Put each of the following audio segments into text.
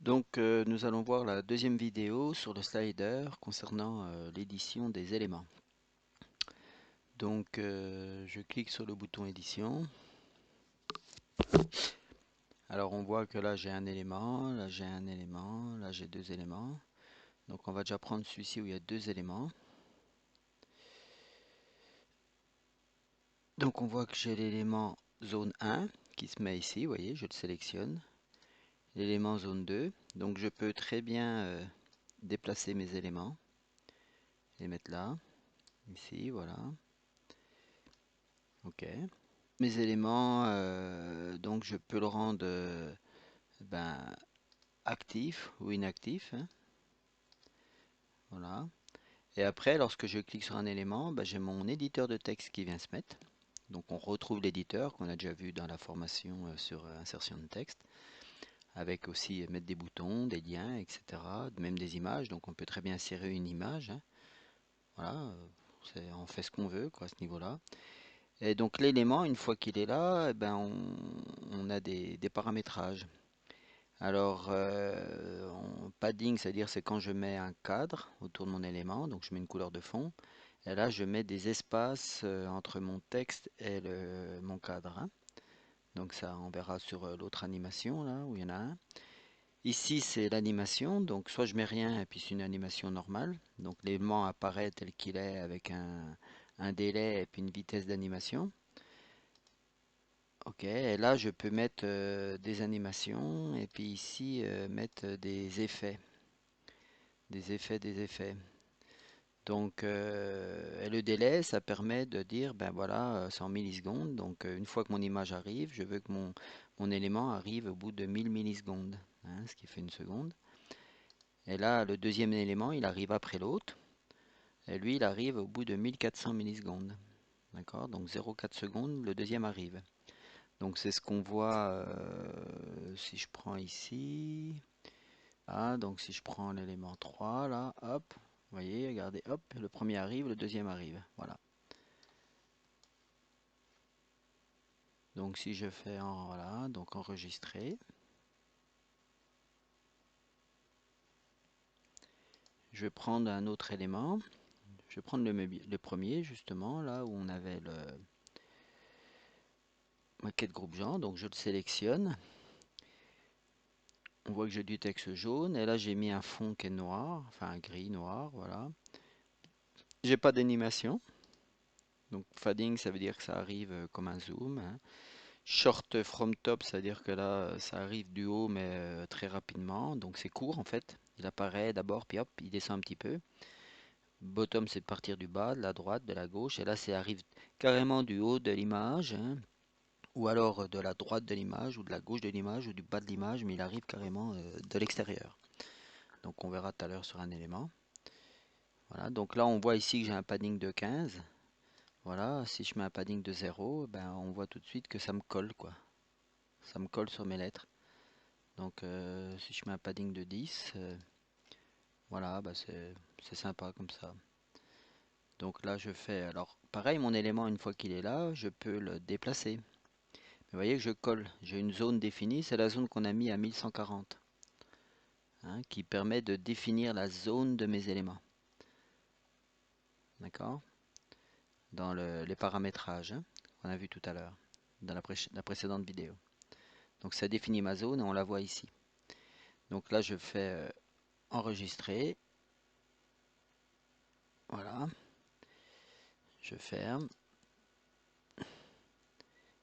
Donc, nous allons voir la deuxième vidéo sur le slider concernant l'édition des éléments. Donc, je clique sur le bouton édition. Alors, on voit que là, j'ai un élément, là, j'ai un élément, là, j'ai deux éléments. Donc, on va déjà prendre celui-ci où il y a deux éléments. Donc, on voit que j'ai l'élément zone 1 qui se met ici, vous voyez, je le sélectionne. L'élément zone 2. Donc, je peux très bien déplacer mes éléments, les mettre là, ici, voilà. Ok. Mes éléments, donc je peux le rendre ben, actif ou inactif, hein, voilà. Et après, lorsque je clique sur un élément, ben, j'ai mon éditeur de texte qui vient se mettre. Donc on retrouve l'éditeur qu'on a déjà vu dans la formation sur insertion de texte, avec aussi mettre des boutons, des liens, etc. Même des images. Donc on peut très bien insérer une image, hein. Voilà, on fait ce qu'on veut quoi, à ce niveau-là. Et donc l'élément, une fois qu'il est là, eh ben, on a des paramétrages. Alors, padding, c'est-à-dire c'est quand je mets un cadre autour de mon élément, donc je mets une couleur de fond, et là je mets des espaces entre mon texte et mon cadre, hein. Donc ça, on verra sur l'autre animation, là, où il y en a un. Ici, c'est l'animation, donc soit je mets rien et puis c'est une animation normale, donc l'élément apparaît tel qu'il est avec un délai et puis une vitesse d'animation. Ok, et là je peux mettre des animations et puis ici mettre des effets. Des effets. Donc, et le délai, ça permet de dire, ben voilà, c'est en millisecondes. Donc, une fois que mon image arrive, je veux que mon élément arrive au bout de 1000 millisecondes, hein, ce qui fait une seconde. Et là, le deuxième élément, il arrive après l'autre. Et lui, il arrive au bout de 1400 millisecondes. D'accord? Donc, 0,4 secondes, le deuxième arrive. Donc, c'est ce qu'on voit si je prends ici. Ah, donc si je prends l'élément 3 là, hop, vous voyez, regardez, hop, le premier arrive, le deuxième arrive. Voilà. Donc si je fais voilà, donc enregistrer, je vais prendre un autre élément. Je vais prendre le premier justement, là où on avait le maquette groupe genre, donc je le sélectionne. On voit que j'ai du texte jaune, et là j'ai mis un fond qui est noir, enfin gris noir, voilà. J'ai pas d'animation, donc fading ça veut dire que ça arrive comme un zoom, hein. Short from top, c'est-à-dire que là, ça arrive du haut, mais très rapidement. Donc c'est court en fait. Il apparaît d'abord, puis hop, il descend un petit peu. Bottom, c'est de partir du bas, de la droite, de la gauche. Et là, c'est arrive carrément du haut de l'image, hein, ou alors de la droite de l'image, ou de la gauche de l'image, ou du bas de l'image, mais il arrive carrément de l'extérieur. Donc on verra tout à l'heure sur un élément. Voilà, donc là, on voit ici que j'ai un padding de 15. Voilà, si je mets un padding de 0, ben, on voit tout de suite que ça me colle, quoi. Ça me colle sur mes lettres. Donc si je mets un padding de 10, voilà, bah c'est sympa comme ça. Donc là je fais, alors pareil, mon élément une fois qu'il est là, je peux le déplacer. Mais vous voyez que je colle, j'ai une zone définie, c'est la zone qu'on a mis à 1140, hein, qui permet de définir la zone de mes éléments. D'accord? Dans les paramétrages, hein, qu'on a vu tout à l'heure, dans la précédente vidéo. Donc ça définit ma zone et on la voit ici. Donc là je fais enregistrer, voilà, je ferme.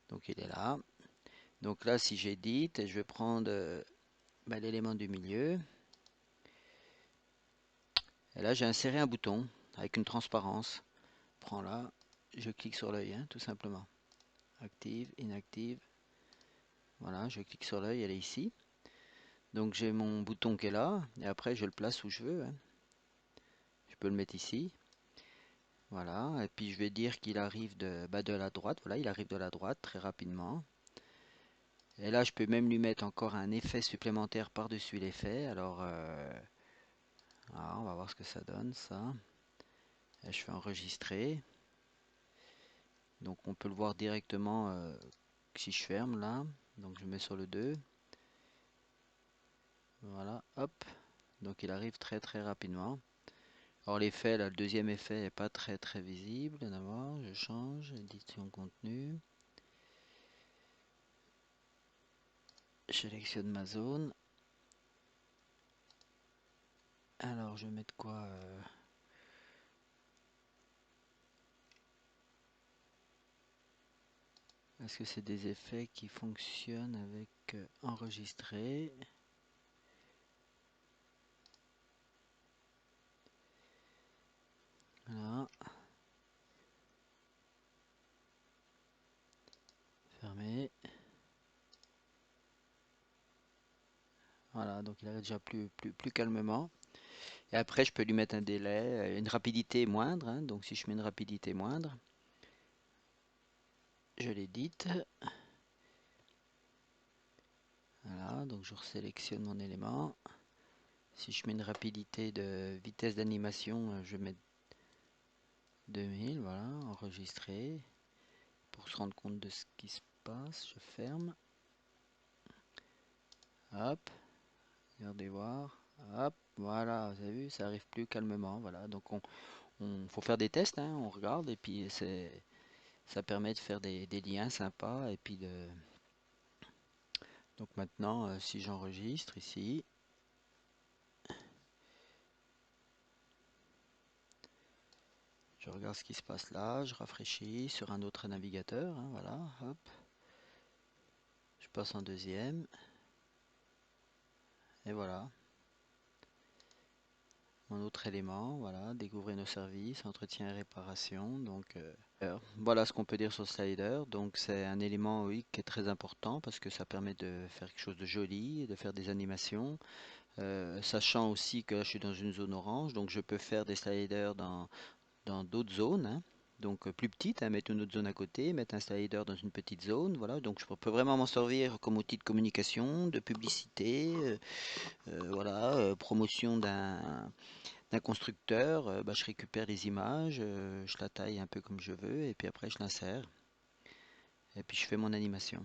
Donc il est là. Donc là, si j'édite, je vais prendre l'élément du milieu. Et là, j'ai inséré un bouton avec une transparence. Je prends là, je clique sur l'œil, hein, tout simplement. Active, inactive. Voilà, je clique sur l'œil, elle est ici. Donc j'ai mon bouton qui est là, et après je le place où je veux, hein. Je peux le mettre ici. Voilà, et puis je vais dire qu'il arrive de la droite. Voilà, il arrive de la droite très rapidement. Et là, je peux même lui mettre encore un effet supplémentaire par-dessus l'effet. Alors, on va voir ce que ça donne, ça. Et je fais enregistrer. Donc on peut le voir directement si je ferme là. Donc je mets sur le 2. Voilà, hop. Donc il arrive très très rapidement. Alors l'effet, là, le deuxième effet n'est pas très très visible. D'abord, je change, édition contenu. Je sélectionne ma zone. Alors je vais mettre quoi Est-ce que c'est des effets qui fonctionnent avec enregistrer? Voilà, fermé. Voilà, donc il arrive déjà plus calmement. Et après, je peux lui mettre un délai, une rapidité moindre, hein. Donc si je mets une rapidité moindre, je l'édite. Voilà, donc je resélectionne mon élément. Si je mets une rapidité de vitesse d'animation, je vais mettre 2000, voilà, enregistrer. Pour se rendre compte de ce qui se passe, je ferme. Hop, regardez voir. Hop, voilà, vous avez vu, ça arrive plus calmement. Voilà, donc faut faire des tests, hein, on regarde et puis ça permet de faire des liens sympas et puis de. Donc maintenant, si j'enregistre ici, je regarde ce qui se passe là, je rafraîchis sur un autre navigateur, hein, voilà, hop, je passe en deuxième et voilà. Mon autre élément, voilà, découvrir nos services, entretien et réparation. Donc, voilà ce qu'on peut dire sur le slider. Donc, c'est un élément, oui, qui est très important parce que ça permet de faire quelque chose de joli, de faire des animations. Sachant aussi que là, je suis dans une zone orange, donc je peux faire des sliders dans d'autres zones, hein. Donc, plus petites, hein, mettre une autre zone à côté, mettre un slider dans une petite zone. Voilà, donc je peux vraiment m'en servir comme outil de communication, de publicité, voilà, promotion d'un constructeur, bah, je récupère les images, je la taille un peu comme je veux, et puis après je l'insère, et puis je fais mon animation.